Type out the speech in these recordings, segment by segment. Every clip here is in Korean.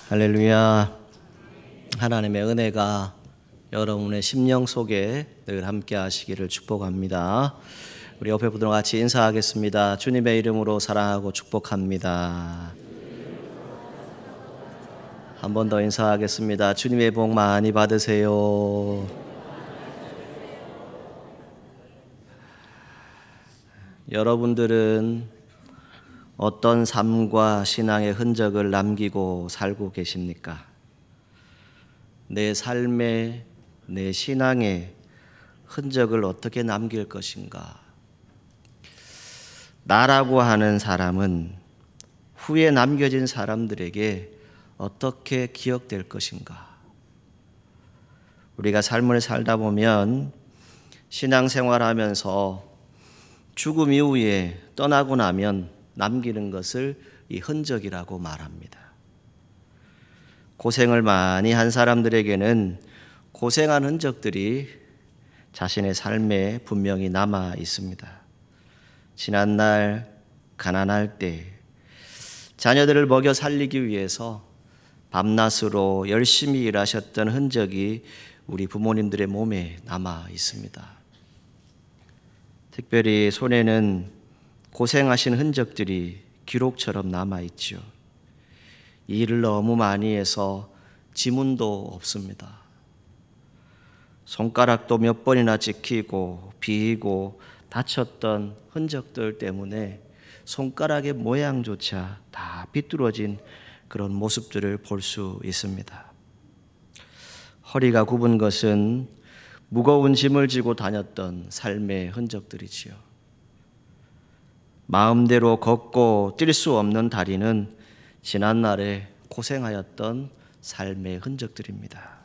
할렐루야. 하나님의 은혜가 여러분의 심령 속에 늘 함께 하시기를 축복합니다. 우리 옆에 분들과 같이 인사하겠습니다. 주님의 이름으로 사랑하고 축복합니다. 한 번 더 인사하겠습니다. 주님의 복 많이 받으세요. 여러분들은 어떤 삶과 신앙의 흔적을 남기고 살고 계십니까? 내 삶에, 내 신앙의 흔적을 어떻게 남길 것인가? 나라고 하는 사람은 후에 남겨진 사람들에게 어떻게 기억될 것인가? 우리가 삶을 살다 보면 신앙생활하면서 죽음 이후에 떠나고 나면 남기는 것을 이 흔적이라고 말합니다. 고생을 많이 한 사람들에게는 고생한 흔적들이 자신의 삶에 분명히 남아 있습니다. 지난날 가난할 때 자녀들을 먹여 살리기 위해서 밤낮으로 열심히 일하셨던 흔적이 우리 부모님들의 몸에 남아 있습니다. 특별히 손에는 고생하신 흔적들이 기록처럼 남아있죠. 일을 너무 많이 해서 지문도 없습니다. 손가락도 몇 번이나 찍히고 비이고 다쳤던 흔적들 때문에 손가락의 모양조차 다 비뚤어진 그런 모습들을 볼 수 있습니다. 허리가 굽은 것은 무거운 짐을 지고 다녔던 삶의 흔적들이지요. 마음대로 걷고 뛸 수 없는 다리는 지난날에 고생하였던 삶의 흔적들입니다.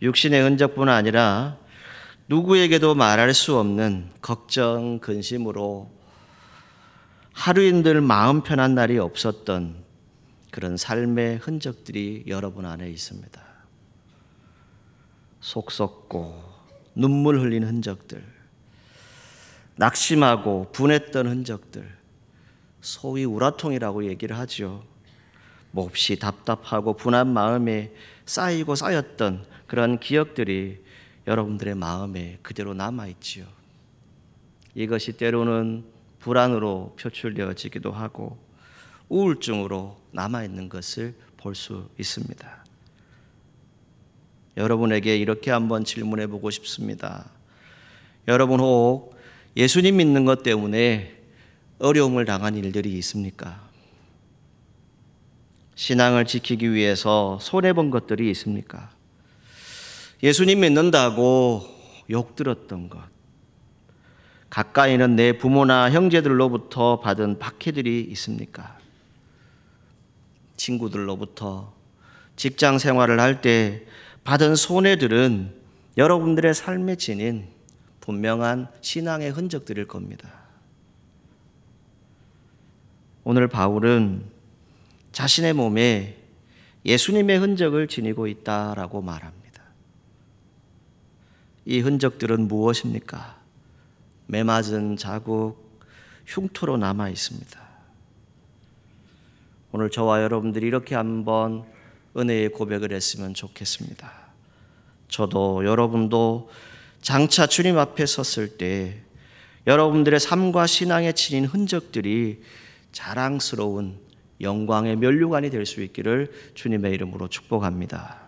육신의 흔적뿐 아니라 누구에게도 말할 수 없는 걱정, 근심으로 하루인들 마음 편한 날이 없었던 그런 삶의 흔적들이 여러분 안에 있습니다. 속 썩고 눈물 흘린 흔적들, 낙심하고 분했던 흔적들, 소위 우라통이라고 얘기를 하죠. 몹시 답답하고 분한 마음에 쌓이고 쌓였던 그런 기억들이 여러분들의 마음에 그대로 남아있지요. 이것이 때로는 불안으로 표출되어지기도 하고 우울증으로 남아있는 것을 볼 수 있습니다. 여러분에게 이렇게 한번 질문해 보고 싶습니다. 여러분 혹 예수님 믿는 것 때문에 어려움을 당한 일들이 있습니까? 신앙을 지키기 위해서 손해본 것들이 있습니까? 예수님 믿는다고 욕 들었던 것, 가까이는 내 부모나 형제들로부터 받은 박해들이 있습니까? 친구들로부터 직장 생활을 할 때 받은 손해들은 여러분들의 삶에 지닌 분명한 신앙의 흔적들일 겁니다. 오늘 바울은 자신의 몸에 예수님의 흔적을 지니고 있다라고 말합니다. 이 흔적들은 무엇입니까? 매맞은 자국, 흉터로 남아 있습니다. 오늘 저와 여러분들이 이렇게 한번 은혜의 고백을 했으면 좋겠습니다. 저도 여러분도 장차 주님 앞에 섰을 때 여러분들의 삶과 신앙에 지닌 흔적들이 자랑스러운 영광의 면류관이 될 수 있기를 주님의 이름으로 축복합니다.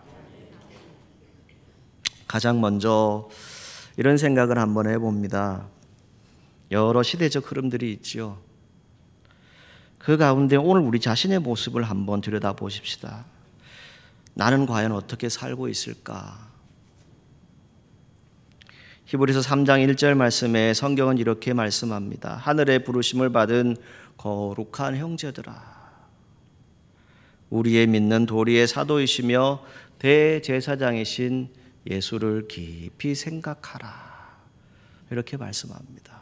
가장 먼저 이런 생각을 한번 해봅니다. 여러 시대적 흐름들이 있지요. 그 가운데 오늘 우리 자신의 모습을 한번 들여다보십시다. 나는 과연 어떻게 살고 있을까? 히브리서 3장 1절 말씀에 성경은 이렇게 말씀합니다. 하늘의 부르심을 받은 거룩한 형제들아, 우리의 믿는 도리의 사도이시며 대제사장이신 예수를 깊이 생각하라. 이렇게 말씀합니다.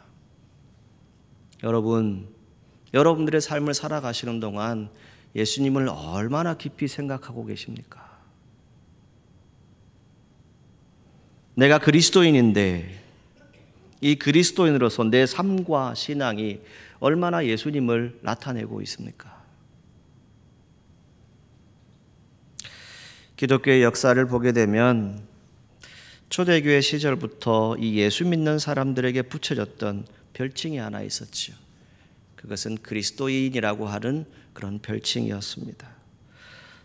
여러분들의 삶을 살아가시는 동안 예수님을 얼마나 깊이 생각하고 계십니까? 내가 그리스도인인데 이 그리스도인으로서 내 삶과 신앙이 얼마나 예수님을 나타내고 있습니까? 기독교의 역사를 보게 되면 초대교회 시절부터 이 예수 믿는 사람들에게 붙여졌던 별칭이 하나 있었지요. 그것은 그리스도인이라고 하는 그런 별칭이었습니다.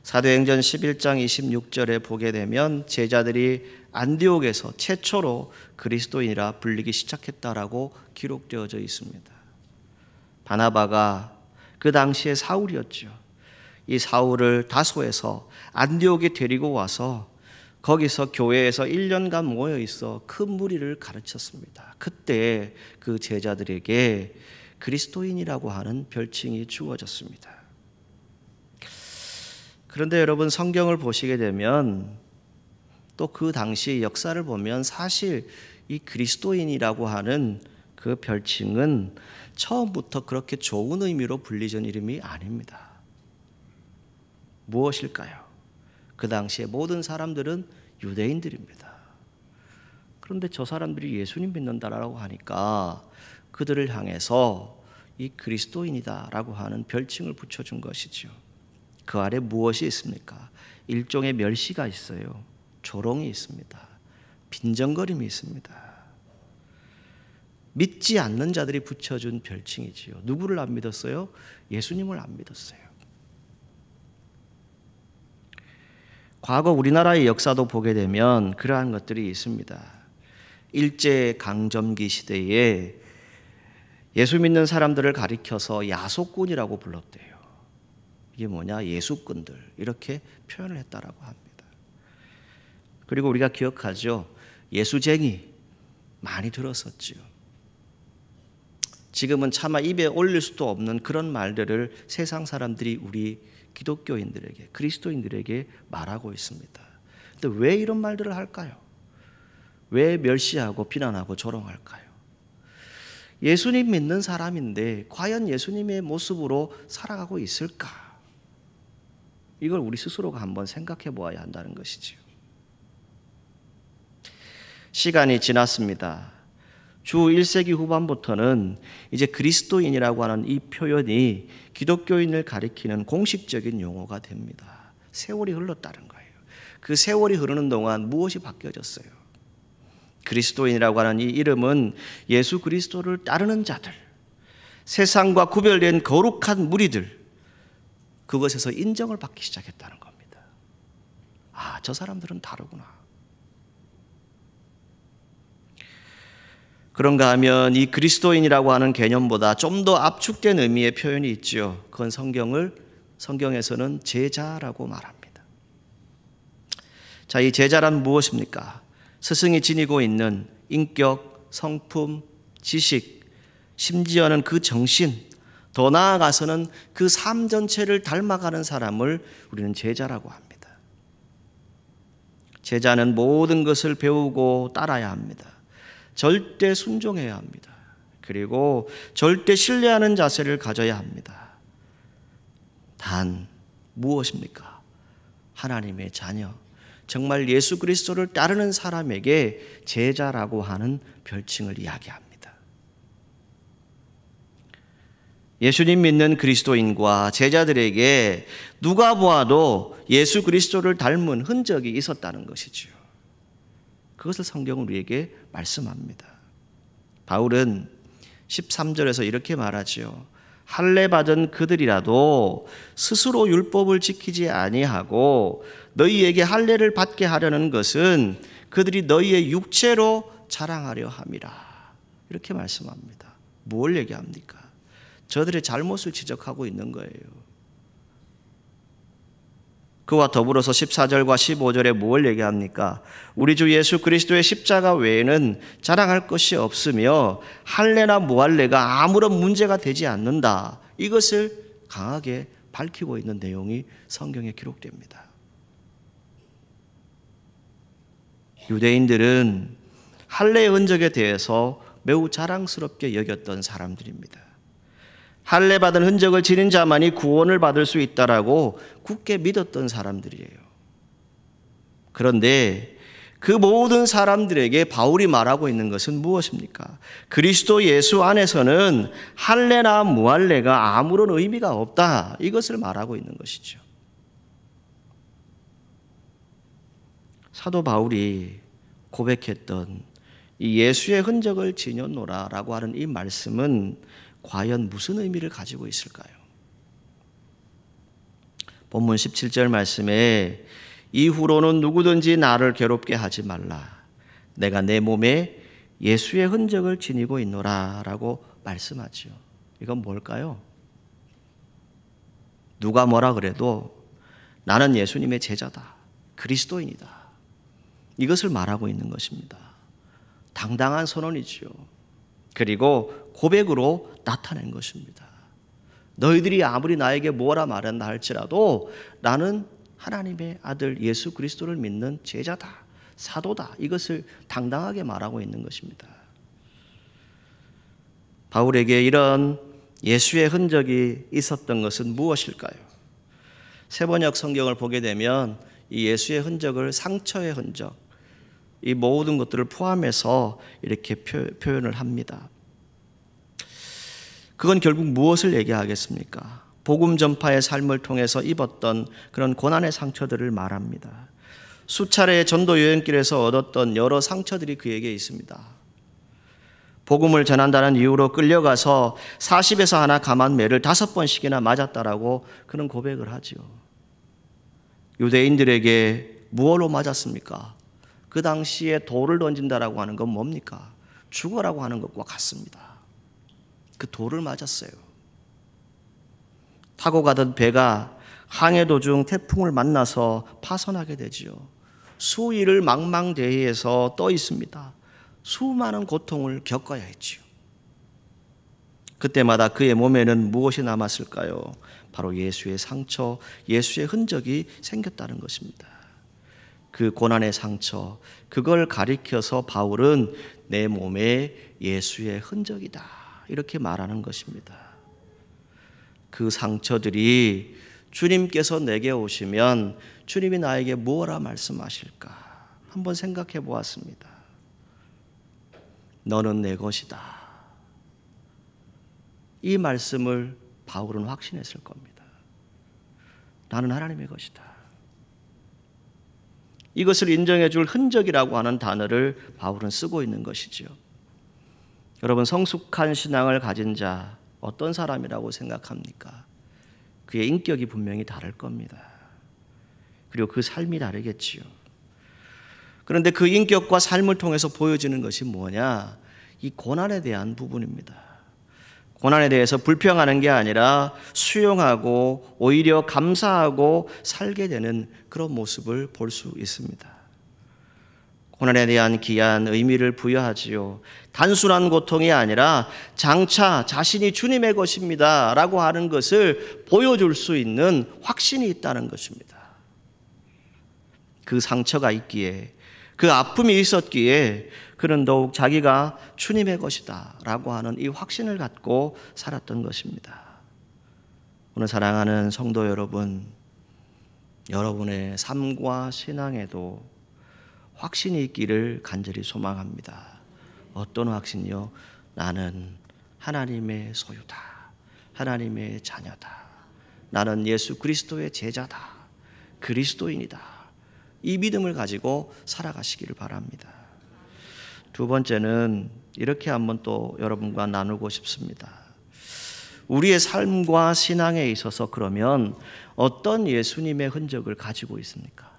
사도행전 11장 26절에 보게 되면 제자들이 안디옥에서 최초로 그리스도인이라 불리기 시작했다라고 기록되어져 있습니다. 바나바가 그 당시에 사울이었죠. 이 사울을 다소에서 안디옥에 데리고 와서 거기서 교회에서 1년간 모여 있어 큰 무리를 가르쳤습니다. 그때 그 제자들에게 그리스도인이라고 하는 별칭이 주어졌습니다. 그런데 여러분, 성경을 보시게 되면 또 그 당시 역사를 보면 사실 이 그리스도인이라고 하는 그 별칭은 처음부터 그렇게 좋은 의미로 불리던 이름이 아닙니다. 무엇일까요? 그 당시에 모든 사람들은 유대인들입니다. 그런데 저 사람들이 예수님 믿는다라고 하니까 그들을 향해서 이 그리스도인이다라고 하는 별칭을 붙여준 것이죠. 그 아래 무엇이 있습니까? 일종의 멸시가 있어요. 조롱이 있습니다. 빈정거림이 있습니다. 믿지 않는 자들이 붙여준 별칭이지요. 누구를 안 믿었어요? 예수님을 안 믿었어요. 과거 우리나라의 역사도 보게 되면 그러한 것들이 있습니다. 일제강점기 시대에 예수 믿는 사람들을 가리켜서 야속꾼이라고 불렀대요. 이게 뭐냐? 예수꾼들, 이렇게 표현을 했다라고 합니다. 그리고 우리가 기억하죠. 예수쟁이 많이 들었었죠. 지금은 차마 입에 올릴 수도 없는 그런 말들을 세상 사람들이 우리 기독교인들에게, 그리스도인들에게 말하고 있습니다. 근데 왜 이런 말들을 할까요? 왜 멸시하고 비난하고 조롱할까요? 예수님 믿는 사람인데 과연 예수님의 모습으로 살아가고 있을까? 이걸 우리 스스로가 한번 생각해 보아야 한다는 것이지요. 시간이 지났습니다. 주 1세기 후반부터는 이제 그리스도인이라고 하는 이 표현이 기독교인을 가리키는 공식적인 용어가 됩니다. 세월이 흘렀다는 거예요. 그 세월이 흐르는 동안 무엇이 바뀌어졌어요? 그리스도인이라고 하는 이 이름은 예수 그리스도를 따르는 자들, 세상과 구별된 거룩한 무리들, 그것에서 인정을 받기 시작했다는 겁니다. 아, 저 사람들은 다르구나. 그런가 하면 이 그리스도인이라고 하는 개념보다 좀 더 압축된 의미의 표현이 있죠. 그건 성경에서는 제자라고 말합니다. 자, 이 제자란 무엇입니까? 스승이 지니고 있는 인격, 성품, 지식, 심지어는 그 정신, 더 나아가서는 그 삶 전체를 닮아가는 사람을 우리는 제자라고 합니다. 제자는 모든 것을 배우고 따라야 합니다. 절대 순종해야 합니다. 그리고 절대 신뢰하는 자세를 가져야 합니다. 단 무엇입니까? 하나님의 자녀, 정말 예수 그리스도를 따르는 사람에게 제자라고 하는 별칭을 이야기합니다. 예수님 믿는 그리스도인과 제자들에게 누가 보아도 예수 그리스도를 닮은 흔적이 있었다는 것이지요. 그것을 성경은 우리에게 말씀합니다. 바울은 13절에서 이렇게 말하지요. 할례 받은 그들이라도 스스로 율법을 지키지 아니하고 너희에게 할례를 받게 하려는 것은 그들이 너희의 육체로 자랑하려 함이라. 이렇게 말씀합니다. 뭘 얘기합니까? 저들의 잘못을 지적하고 있는 거예요. 그와 더불어서 14절과 15절에 뭘 얘기합니까? 우리 주 예수 그리스도의 십자가 외에는 자랑할 것이 없으며 할례나 무할례가 아무런 문제가 되지 않는다. 이것을 강하게 밝히고 있는 내용이 성경에 기록됩니다. 유대인들은 할례의 흔적에 대해서 매우 자랑스럽게 여겼던 사람들입니다. 할례 받은 흔적을 지닌 자만이 구원을 받을 수 있다라고 굳게 믿었던 사람들이에요. 그런데 그 모든 사람들에게 바울이 말하고 있는 것은 무엇입니까? 그리스도 예수 안에서는 할례나 무할례가 아무런 의미가 없다. 이것을 말하고 있는 것이죠. 사도 바울이 고백했던 이 예수의 흔적을 지녔노라라고 하는 이 말씀은 과연 무슨 의미를 가지고 있을까요? 본문 17절 말씀에 이후로는 누구든지 나를 괴롭게 하지 말라. 내가 내 몸에 예수의 흔적을 지니고 있노라 라고 말씀하죠. 이건 뭘까요? 누가 뭐라 그래도 나는 예수님의 제자다. 그리스도인이다. 이것을 말하고 있는 것입니다. 당당한 선언이지요. 그리고 고백으로 나타낸 것입니다. 너희들이 아무리 나에게 뭐라 말한다 할지라도 나는 하나님의 아들 예수 그리스도를 믿는 제자다. 사도다. 이것을 당당하게 말하고 있는 것입니다. 바울에게 이런 예수의 흔적이 있었던 것은 무엇일까요? 세번역 성경을 보게 되면 이 예수의 흔적을 상처의 흔적, 이 모든 것들을 포함해서 이렇게 표현을 합니다. 그건 결국 무엇을 얘기하겠습니까? 복음 전파의 삶을 통해서 입었던 그런 고난의 상처들을 말합니다. 수차례의 전도 여행길에서 얻었던 여러 상처들이 그에게 있습니다. 복음을 전한다는 이유로 끌려가서 40에서 하나 감한 매를 5번씩이나 맞았다라고 그는 고백을 하죠. 유대인들에게 무엇로 맞았습니까? 그 당시에 돌을 던진다라고 하는 건 뭡니까? 죽어라고 하는 것과 같습니다. 그 돌을 맞았어요. 타고 가던 배가 항해 도중 태풍을 만나서 파선하게 되지요. 수일을 망망대해에서 떠 있습니다. 수많은 고통을 겪어야 했지요. 그때마다 그의 몸에는 무엇이 남았을까요? 바로 예수의 상처, 예수의 흔적이 생겼다는 것입니다. 그 고난의 상처, 그걸 가리켜서 바울은 내 몸에 예수의 흔적이다. 이렇게 말하는 것입니다. 그 상처들이 주님께서 내게 오시면 주님이 나에게 무엇라 말씀하실까? 한번 생각해 보았습니다. 너는 내 것이다. 이 말씀을 바울은 확신했을 겁니다. 나는 하나님의 것이다. 이것을 인정해 줄 흔적이라고 하는 단어를 바울은 쓰고 있는 것이죠. 여러분, 성숙한 신앙을 가진 자 어떤 사람이라고 생각합니까? 그의 인격이 분명히 다를 겁니다. 그리고 그 삶이 다르겠지요. 그런데 그 인격과 삶을 통해서 보여지는 것이 뭐냐? 이 고난에 대한 부분입니다. 고난에 대해서 불평하는 게 아니라 수용하고 오히려 감사하고 살게 되는 그런 모습을 볼 수 있습니다. 고난에 대한 귀한 의미를 부여하지요. 단순한 고통이 아니라 장차 자신이 주님의 것입니다 라고 하는 것을 보여줄 수 있는 확신이 있다는 것입니다. 그 상처가 있기에, 그 아픔이 있었기에 그는 더욱 자기가 주님의 것이다 라고 하는 이 확신을 갖고 살았던 것입니다. 오늘 사랑하는 성도 여러분, 여러분의 삶과 신앙에도 확신이 있기를 간절히 소망합니다. 어떤 확신이요? 나는 하나님의 소유다. 하나님의 자녀다. 나는 예수 그리스도의 제자다. 그리스도인이다. 이 믿음을 가지고 살아가시기를 바랍니다. 두 번째는 이렇게 한번 또 여러분과 나누고 싶습니다. 우리의 삶과 신앙에 있어서 그러면 어떤 예수님의 흔적을 가지고 있습니까?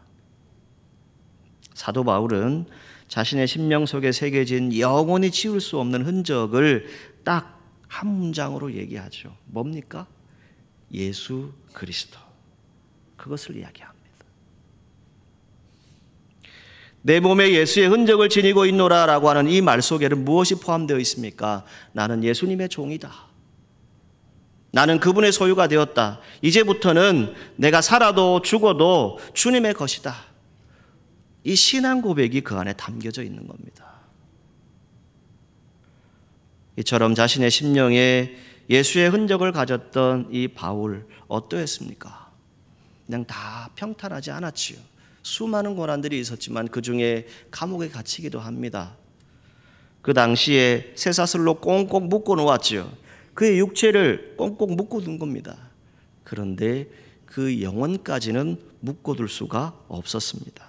사도 바울은 자신의 심령 속에 새겨진 영원히 지울 수 없는 흔적을 딱 한 문장으로 얘기하죠. 뭡니까? 예수 그리스도. 그것을 이야기합니다. 내 몸에 예수의 흔적을 지니고 있노라 라고 하는 이 말 속에는 무엇이 포함되어 있습니까? 나는 예수님의 종이다. 나는 그분의 소유가 되었다. 이제부터는 내가 살아도 죽어도 주님의 것이다. 이 신앙 고백이 그 안에 담겨져 있는 겁니다. 이처럼 자신의 심령에 예수의 흔적을 가졌던 이 바울 어떠했습니까? 그냥 다 평탄하지 않았지요. 수많은 고난들이 있었지만 그 중에 감옥에 갇히기도 합니다. 그 당시에 쇠사슬로 꽁꽁 묶어 놓았지요. 그의 육체를 꽁꽁 묶어둔 겁니다. 그런데 그 영혼까지는 묶어둘 수가 없었습니다.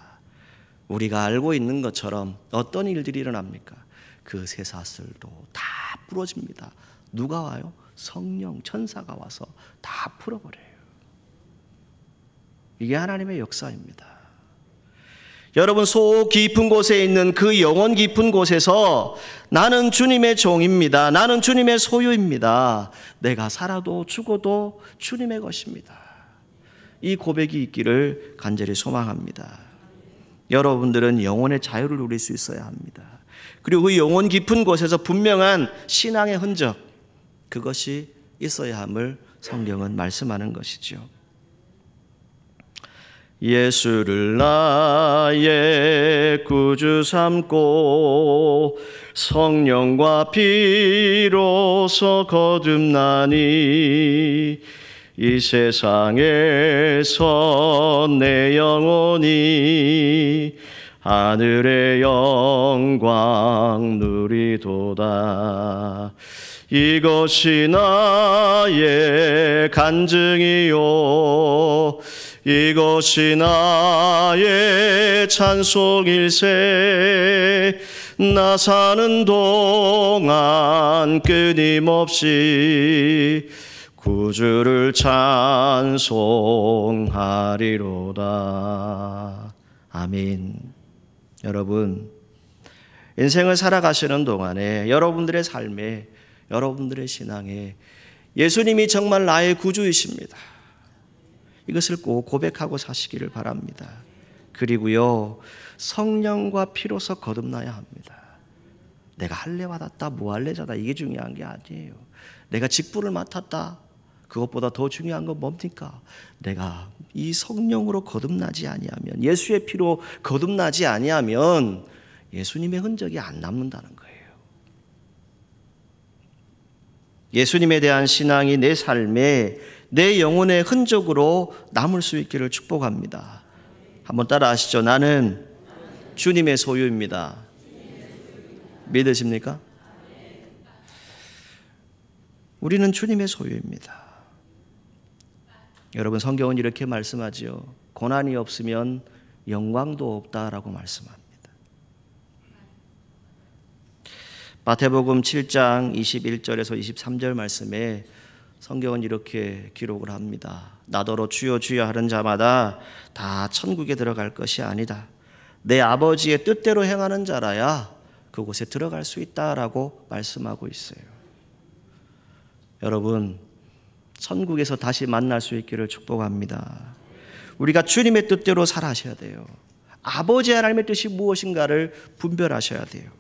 우리가 알고 있는 것처럼 어떤 일들이 일어납니까? 그 쇠사슬도 다 부러집니다. 누가 와요? 성령, 천사가 와서 다 풀어버려요. 이게 하나님의 역사입니다. 여러분, 속 깊은 곳에 있는 그 영혼 깊은 곳에서 나는 주님의 종입니다. 나는 주님의 소유입니다. 내가 살아도 죽어도 주님의 것입니다. 이 고백이 있기를 간절히 소망합니다. 여러분들은 영혼의 자유를 누릴 수 있어야 합니다. 그리고 그 영혼 깊은 곳에서 분명한 신앙의 흔적, 그것이 있어야 함을 성경은 말씀하는 것이죠. 예수를 나의 구주 삼고 성령과 피로서 거듭나니 이 세상에서 내 영혼이 하늘의 영광 누리도다. 이것이 나의 간증이요 이것이 나의 찬송일세. 나 사는 동안 끊임없이 구주를 찬송하리로다. 아멘. 여러분, 인생을 살아가시는 동안에 여러분들의 삶에, 여러분들의 신앙에 예수님이 정말 나의 구주이십니다. 이것을 꼭 고백하고 사시기를 바랍니다. 그리고요, 성령과 피로서 거듭나야 합니다. 내가 할례 받았다, 무할례자다, 이게 중요한 게 아니에요. 내가 직분을 맡았다, 그것보다 더 중요한 건 뭡니까? 내가 이 성령으로 거듭나지 아니하면, 예수의 피로 거듭나지 아니하면 예수님의 흔적이 안 남는다는 거예요. 예수님에 대한 신앙이 내 삶에, 내 영혼의 흔적으로 남을 수 있기를 축복합니다. 한번 따라 하시죠. 나는 주님의 소유입니다. 믿으십니까? 우리는 주님의 소유입니다. 여러분, 성경은 이렇게 말씀하지요. 고난이 없으면 영광도 없다라고 말씀합니다. 마태복음 7장 21절에서 23절 말씀에 성경은 이렇게 기록을 합니다. 나더러 주여 주여 하는 자마다 다 천국에 들어갈 것이 아니다. 내 아버지의 뜻대로 행하는 자라야 그곳에 들어갈 수 있다라고 말씀하고 있어요. 여러분, 천국에서 다시 만날 수 있기를 축복합니다. 우리가 주님의 뜻대로 살아셔야 돼요. 아버지 하나님의 뜻이 무엇인가를 분별하셔야 돼요.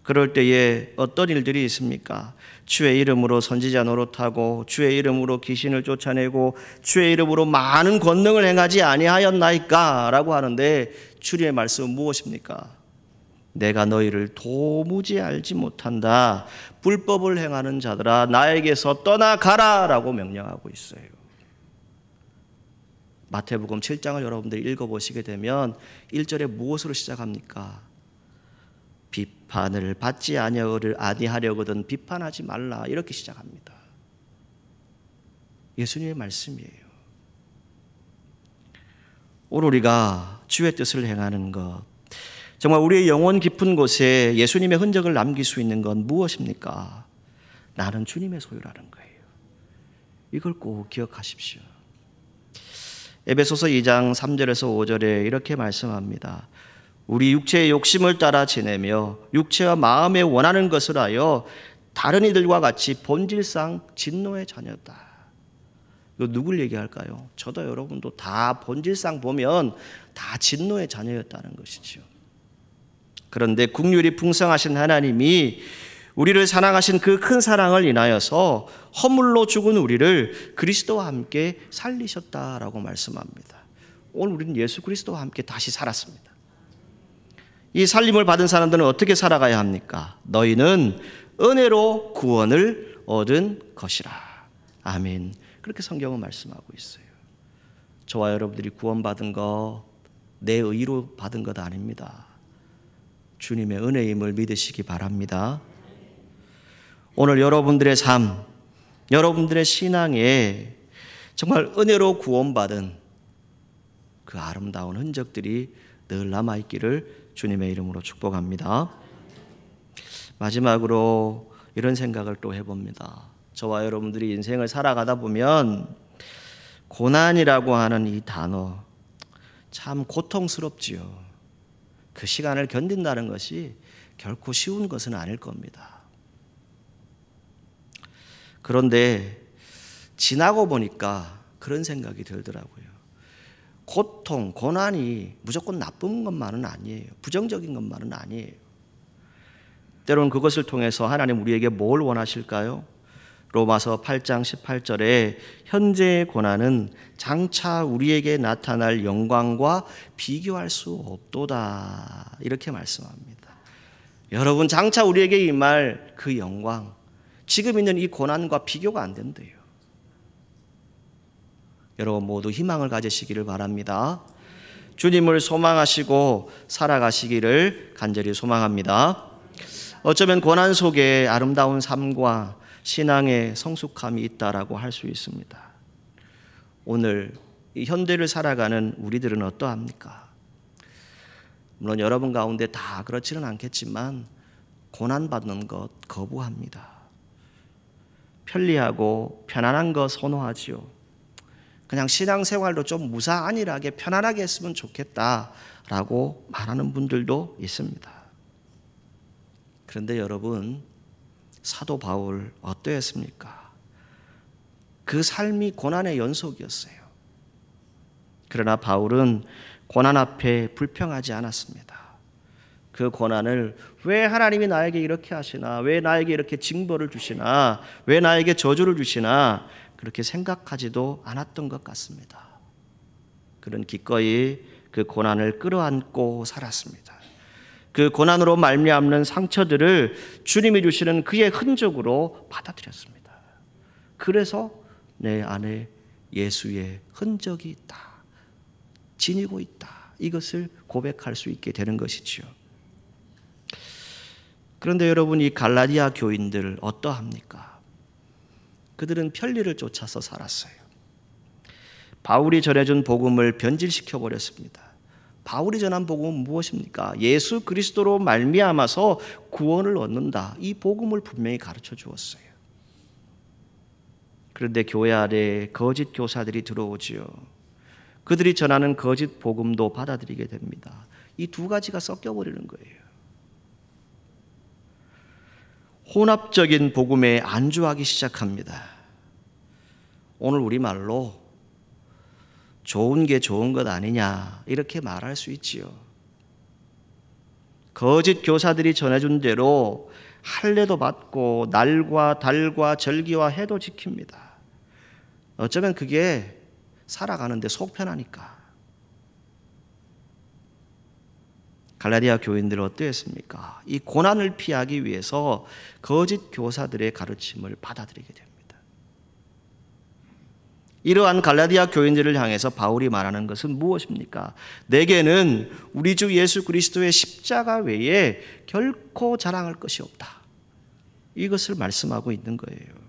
그럴 때에 어떤 일들이 있습니까? 주의 이름으로 선지자 노릇하고 주의 이름으로 귀신을 쫓아내고 주의 이름으로 많은 권능을 행하지 아니하였나이까? 라고 하는데 주님의 말씀은 무엇입니까? 내가 너희를 도무지 알지 못한다. 불법을 행하는 자들아 나에게서 떠나가라 라고 명령하고 있어요. 마태복음 7장을 여러분들이 읽어보시게 되면 1절에 무엇으로 시작합니까? 비판을 받지 아니하려거든 비판하지 말라, 이렇게 시작합니다. 예수님의 말씀이에요. 오늘 우리가 주의 뜻을 행하는 것, 정말 우리의 영혼 깊은 곳에 예수님의 흔적을 남길 수 있는 건 무엇입니까? 나는 주님의 소유라는 거예요. 이걸 꼭 기억하십시오. 에베소서 2장 3절에서 5절에 이렇게 말씀합니다. 우리 육체의 욕심을 따라 지내며 육체와 마음에 원하는 것을 하여 다른 이들과 같이 본질상 진노의 자녀다. 이거 누굴 얘기할까요? 저도 여러분도 다 본질상 보면 다 진노의 자녀였다는 것이죠. 그런데 긍휼이 풍성하신 하나님이 우리를 사랑하신 그 큰 사랑을 인하여서 허물로 죽은 우리를 그리스도와 함께 살리셨다라고 말씀합니다. 오늘 우리는 예수 그리스도와 함께 다시 살았습니다. 이 살림을 받은 사람들은 어떻게 살아가야 합니까? 너희는 은혜로 구원을 얻은 것이라. 아멘. 그렇게 성경은 말씀하고 있어요. 저와 여러분들이 구원받은 거 내 의로 받은 것 아닙니다. 주님의 은혜임을 믿으시기 바랍니다. 오늘 여러분들의 삶, 여러분들의 신앙에 정말 은혜로 구원받은 그 아름다운 흔적들이 늘 남아있기를 주님의 이름으로 축복합니다. 마지막으로 이런 생각을 또 해봅니다. 저와 여러분들이 인생을 살아가다 보면 고난이라고 하는 이 단어 참 고통스럽지요. 그 시간을 견딘다는 것이 결코 쉬운 것은 아닐 겁니다. 그런데 지나고 보니까 그런 생각이 들더라고요. 고통, 고난이 무조건 나쁜 것만은 아니에요. 부정적인 것만은 아니에요. 때로는 그것을 통해서 하나님 우리에게 뭘 원하실까요? 로마서 8장 18절에 현재의 고난은 장차 우리에게 나타날 영광과 비교할 수 없도다, 이렇게 말씀합니다. 여러분, 장차 우리에게 임할 그 영광, 지금 있는 이 고난과 비교가 안 된대요. 여러분 모두 희망을 가지시기를 바랍니다. 주님을 소망하시고 살아가시기를 간절히 소망합니다. 어쩌면 고난 속에 아름다운 삶과 신앙의 성숙함이 있다라고 할 수 있습니다. 오늘 이 현대를 살아가는 우리들은 어떠합니까? 물론 여러분 가운데 다 그렇지는 않겠지만 고난받는 것 거부합니다. 편리하고 편안한 거 선호하지요. 그냥 신앙생활도 좀 무사안일하게 편안하게 했으면 좋겠다라고 말하는 분들도 있습니다. 그런데 여러분, 사도 바울 어떠했습니까? 그 삶이 고난의 연속이었어요. 그러나 바울은 고난 앞에 불평하지 않았습니다. 그 고난을 왜 하나님이 나에게 이렇게 하시나, 왜 나에게 이렇게 징벌을 주시나, 왜 나에게 저주를 주시나 그렇게 생각하지도 않았던 것 같습니다. 그는 기꺼이 그 고난을 끌어안고 살았습니다. 그 고난으로 말미암는 상처들을 주님이 주시는 그의 흔적으로 받아들였습니다. 그래서 내 안에 예수의 흔적이 있다, 지니고 있다, 이것을 고백할 수 있게 되는 것이지요. 그런데 여러분, 이 갈라디아 교인들 어떠합니까? 그들은 편리를 쫓아서 살았어요. 바울이 전해준 복음을 변질시켜 버렸습니다. 바울이 전한 복음은 무엇입니까? 예수 그리스도로 말미암아서 구원을 얻는다, 이 복음을 분명히 가르쳐 주었어요. 그런데 교회 안에 거짓 교사들이 들어오지요. 그들이 전하는 거짓 복음도 받아들이게 됩니다. 이 두 가지가 섞여버리는 거예요. 혼합적인 복음에 안주하기 시작합니다. 오늘 우리말로 좋은 게 좋은 것 아니냐, 이렇게 말할 수 있지요. 거짓 교사들이 전해준 대로 할례도 받고 날과 달과 절기와 해도 지킵니다. 어쩌면 그게 살아가는데 속 편하니까. 갈라디아 교인들은 어떠했습니까? 이 고난을 피하기 위해서 거짓 교사들의 가르침을 받아들이게 됩니다. 이러한 갈라디아 교인들을 향해서 바울이 말하는 것은 무엇입니까? 내게는 우리 주 예수 그리스도의 십자가 외에 결코 자랑할 것이 없다, 이것을 말씀하고 있는 거예요.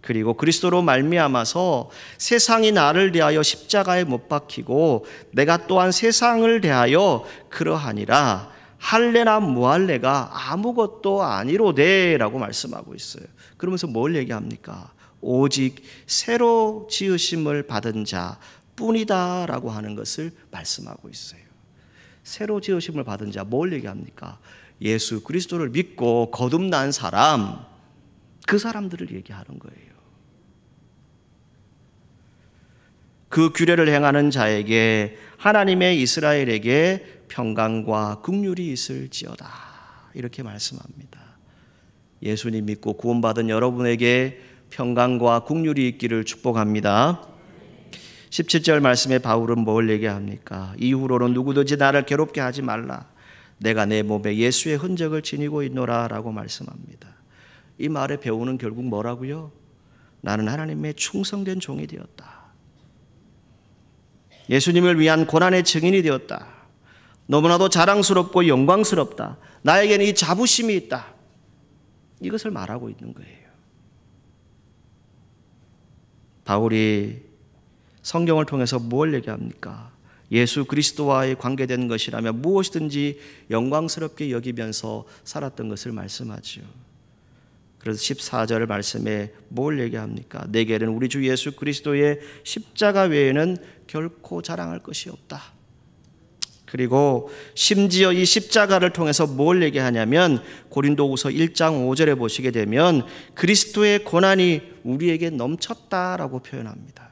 그리고 그리스도로 말미암아서 세상이 나를 대하여 십자가에 못 박히고 내가 또한 세상을 대하여 그러하니라, 할례나 무할례가 아무것도 아니로되라고 말씀하고 있어요. 그러면서 뭘 얘기합니까? 오직 새로 지으심을 받은 자 뿐이다라고 하는 것을 말씀하고 있어요. 새로 지으심을 받은 자, 뭘 얘기합니까? 예수 그리스도를 믿고 거듭난 사람, 그 사람들을 얘기하는 거예요. 그 규례를 행하는 자에게, 하나님의 이스라엘에게 평강과 긍휼이 있을지어다, 이렇게 말씀합니다. 예수님 믿고 구원받은 여러분에게 평강과 긍휼이 있기를 축복합니다. 17절 말씀에 바울은 뭘 얘기합니까? 이후로는 누구든지 나를 괴롭게 하지 말라, 내가 내 몸에 예수의 흔적을 지니고 있노라 라고 말씀합니다. 이 말의 배우는 결국 뭐라고요? 나는 하나님의 충성된 종이 되었다, 예수님을 위한 고난의 증인이 되었다, 너무나도 자랑스럽고 영광스럽다, 나에게는 이 자부심이 있다, 이것을 말하고 있는 거예요. 바울이 성경을 통해서 뭘 얘기합니까? 예수 그리스도와의 관계된 것이라면 무엇이든지 영광스럽게 여기면서 살았던 것을 말씀하지요. 그래서 14절 말씀에 뭘 얘기합니까? 내게는 우리 주 예수 그리스도의 십자가 외에는 결코 자랑할 것이 없다. 그리고 심지어 이 십자가를 통해서 뭘 얘기하냐면 고린도후서 1장 5절에 보시게 되면 그리스도의 고난이 우리에게 넘쳤다라고 표현합니다.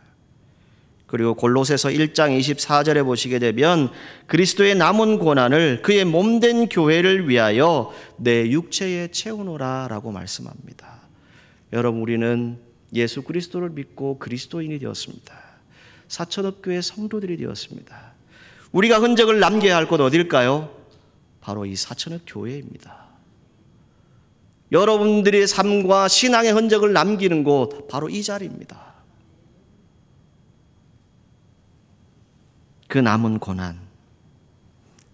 그리고 골로새서 1장 24절에 보시게 되면 그리스도의 남은 고난을 그의 몸된 교회를 위하여 내 육체에 채우노라 라고 말씀합니다. 여러분, 우리는 예수 그리스도를 믿고 그리스도인이 되었습니다. 사천업교회 성도들이 되었습니다. 우리가 흔적을 남겨야 할 곳 어딜까요? 바로 이 사천업 교회입니다. 여러분들의 삶과 신앙의 흔적을 남기는 곳 바로 이 자리입니다. 그 남은 고난,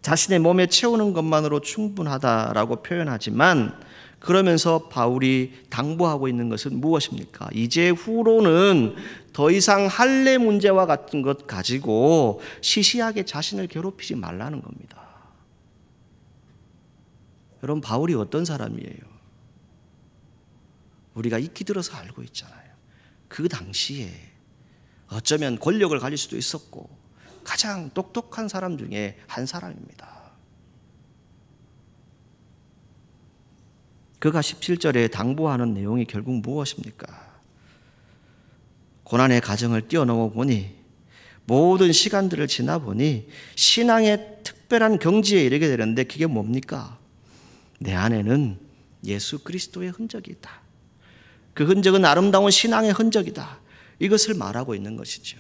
자신의 몸에 채우는 것만으로 충분하다라고 표현하지만 그러면서 바울이 당부하고 있는 것은 무엇입니까? 이제 후로는 더 이상 할례 문제와 같은 것 가지고 시시하게 자신을 괴롭히지 말라는 겁니다. 여러분, 바울이 어떤 사람이에요? 우리가 익히 들어서 알고 있잖아요. 그 당시에 어쩌면 권력을 가질 수도 있었고 가장 똑똑한 사람 중에 한 사람입니다. 그가 17절에 당부하는 내용이 결국 무엇입니까? 고난의 가정을 뛰어넘어 보니 모든 시간들을 지나 보니 신앙의 특별한 경지에 이르게 되는데 그게 뭡니까? 내 안에는 예수 그리스도의 흔적이 있다. 그 흔적은 아름다운 신앙의 흔적이다. 이것을 말하고 있는 것이죠.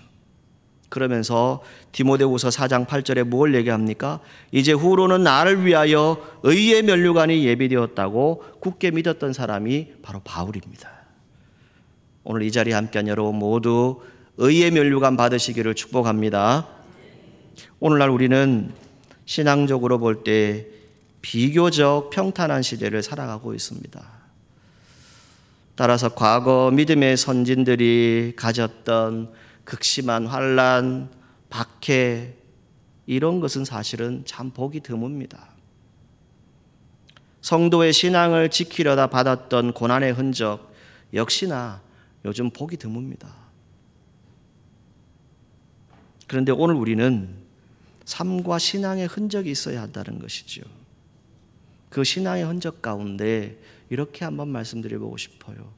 그러면서 디모데후서 4장 8절에 뭘 얘기합니까? 이제 후로는 나를 위하여 의의 면류관이 예비되었다고 굳게 믿었던 사람이 바로 바울입니다. 오늘 이 자리에 함께한 여러분 모두 의의 면류관 받으시기를 축복합니다. 오늘날 우리는 신앙적으로 볼 때 비교적 평탄한 시대를 살아가고 있습니다. 따라서 과거 믿음의 선진들이 가졌던 극심한 환난, 박해 이런 것은 사실은 참 보기 드뭅니다. 성도의 신앙을 지키려다 받았던 고난의 흔적 역시나 요즘 보기 드뭅니다. 그런데 오늘 우리는 삶과 신앙의 흔적이 있어야 한다는 것이죠. 그 신앙의 흔적 가운데 이렇게 한번 말씀드려보고 싶어요.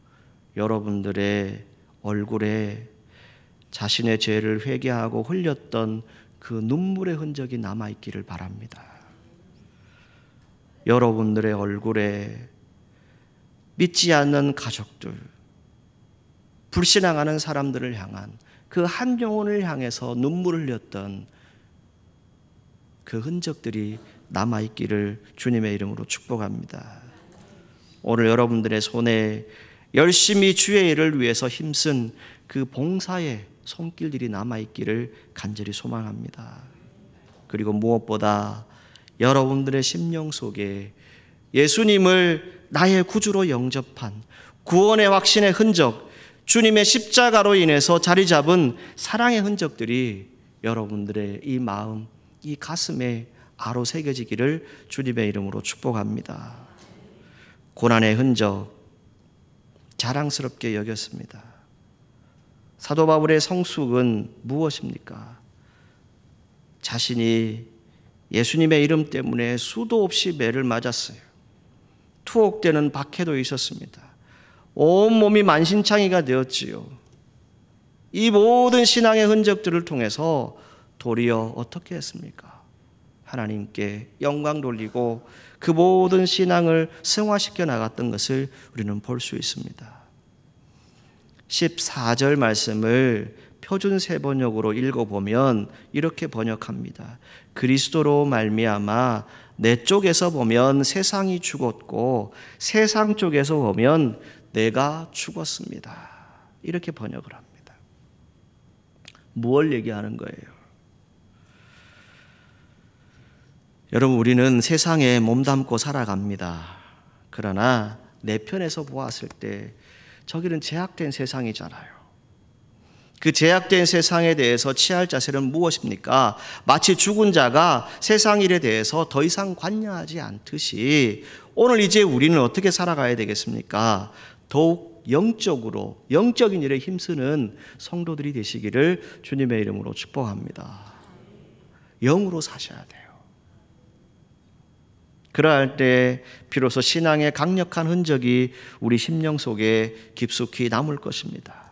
여러분들의 얼굴에 자신의 죄를 회개하고 흘렸던 그 눈물의 흔적이 남아있기를 바랍니다. 여러분들의 얼굴에 믿지 않는 가족들, 불신앙하는 사람들을 향한 그 한 영혼을 향해서 눈물을 흘렸던 그 흔적들이 남아있기를 주님의 이름으로 축복합니다. 오늘 여러분들의 손에 열심히 주의 일을 위해서 힘쓴 그 봉사의 손길들이 남아있기를 간절히 소망합니다. 그리고 무엇보다 여러분들의 심령 속에 예수님을 나의 구주로 영접한 구원의 확신의 흔적, 주님의 십자가로 인해서 자리 잡은 사랑의 흔적들이 여러분들의 이 마음, 이 가슴에 아로 새겨지기를 주님의 이름으로 축복합니다. 고난의 흔적 자랑스럽게 여겼습니다. 사도 바울의 성숙은 무엇입니까? 자신이 예수님의 이름 때문에 수도 없이 매를 맞았어요. 투옥되는 박해도 있었습니다. 온몸이 만신창이가 되었지요. 이 모든 신앙의 흔적들을 통해서 도리어 어떻게 했습니까? 하나님께 영광 돌리고 그 모든 신앙을 승화시켜 나갔던 것을 우리는 볼 수 있습니다. 14절 말씀을 표준 세번역으로 읽어보면 이렇게 번역합니다. 그리스도로 말미암아 내 쪽에서 보면 세상이 죽었고 세상 쪽에서 보면 내가 죽었습니다. 이렇게 번역을 합니다. 무엇을 얘기하는 거예요? 여러분, 우리는 세상에 몸담고 살아갑니다. 그러나 내 편에서 보았을 때 저기는 제약된 세상이잖아요. 그 제약된 세상에 대해서 취할 자세는 무엇입니까? 마치 죽은 자가 세상 일에 대해서 더 이상 관여하지 않듯이 오늘 이제 우리는 어떻게 살아가야 되겠습니까? 더욱 영적으로, 영적인 일에 힘쓰는 성도들이 되시기를 주님의 이름으로 축복합니다. 영으로 사셔야 돼요. 그러할 때 비로소 신앙의 강력한 흔적이 우리 심령 속에 깊숙이 남을 것입니다.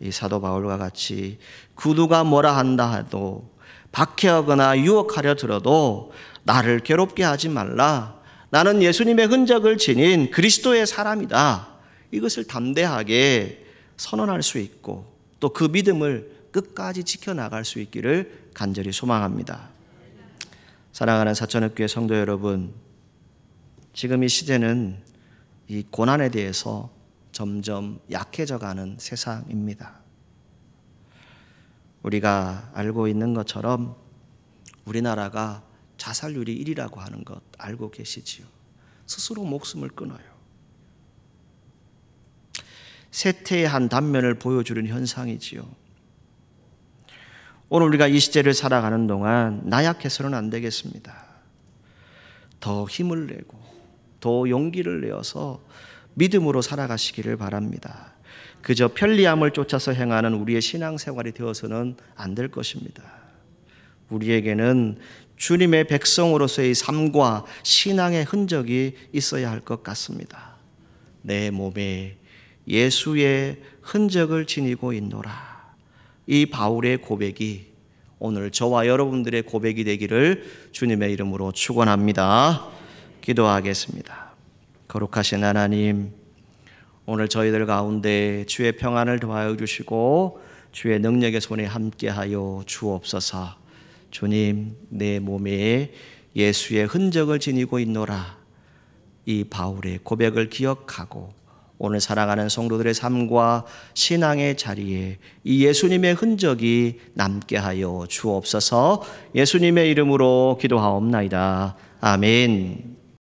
이 사도 바울과 같이 그 누가 뭐라 한다 해도 박해하거나 유혹하려 들어도 나를 괴롭게 하지 말라. 나는 예수님의 흔적을 지닌 그리스도의 사람이다. 이것을 담대하게 선언할 수 있고 또 그 믿음을 끝까지 지켜나갈 수 있기를 간절히 소망합니다. 사랑하는 사천읍교회 성도 여러분, 지금 이 시대는 이 고난에 대해서 점점 약해져가는 세상입니다. 우리가 알고 있는 것처럼 우리나라가 자살률이 1위라고 하는 것 알고 계시지요? 스스로 목숨을 끊어요. 세태의 한 단면을 보여주는 현상이지요. 오늘 우리가 이 시대를 살아가는 동안 나약해서는 안 되겠습니다. 더 힘을 내고 더 용기를 내어서 믿음으로 살아가시기를 바랍니다. 그저 편리함을 쫓아서 행하는 우리의 신앙생활이 되어서는 안 될 것입니다. 우리에게는 주님의 백성으로서의 삶과 신앙의 흔적이 있어야 할 것 같습니다. 내 몸에 예수의 흔적을 지니고 있노라. 이 바울의 고백이 오늘 저와 여러분들의 고백이 되기를 주님의 이름으로 축원합니다. 기도하겠습니다. 거룩하신 하나님, 오늘 저희들 가운데 주의 평안을 더하여 주시고 주의 능력의 손에 함께하여 주옵소서. 주님, 내 몸에 예수의 흔적을 지니고 있노라. 이 바울의 고백을 기억하고 오늘 살아가는 성도들의 삶과 신앙의 자리에 이 예수님의 흔적이 남게 하여 주옵소서. 예수님의 이름으로 기도하옵나이다. 아멘.